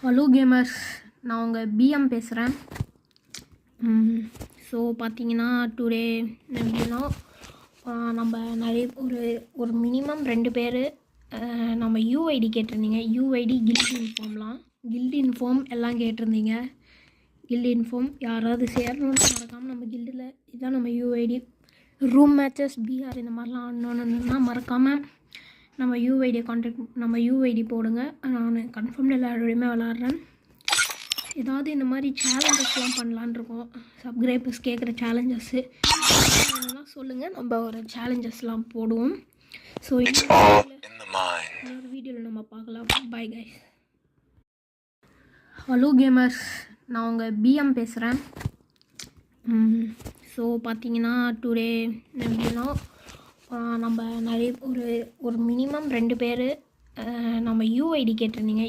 Hello gamers, நான் உங்கள் PM பேசுகிறேன். ஸோ பார்த்தீங்கன்னா டுடே எப்படின்னா நம்ம நிறைய ஒரு மினிமம் 2 பேர் நம்ம யூஐடி கேட்டிருந்தீங்க. யூஐடி கில்டு இன்ஃபார்ம் எல்லாம் கேட்டிருந்தீங்க. கில்டு இன்ஃபார்ம் யாராவது சேரணும்னு மறக்காமல் நம்ம கில்டில் இதுதான் நம்ம யூஐடி. ரூம் மேட்சஸ் பிஆர் இந்த மாதிரிலாம் ஆடணுன்னா மறக்காமல் நம்ம யூஐடி போடுங்க. நான் கன்ஃபார்ம் எல்லாரோடையுமே விளாட்றேன். ஏதாவது இந்த மாதிரி சேலஞ்சஸ்லாம் பண்ணலான் இருக்கோம். சப்ஸ்கிரைபர்ஸ் கேட்குற சேலஞ்சஸ்ஸு என்னெல்லாம் சொல்லுங்கள், நம்ம ஒரு சேலஞ்சஸ்லாம் போடுவோம். ஸோ இன்னொரு வீடியோவில் நம்ம பார்க்கலாம். Bye guys. ஹலோ கேமர்ஸ், நான் உங்கள் பிஎம் பேசுகிறேன். ஸோ பார்த்தீங்கன்னா டுடே எப்படின்னா நம்ம நிறைய ஒரு மினிமம் 2 பேர் நம்ம யூஐடி கேட்டிருந்தீங்க.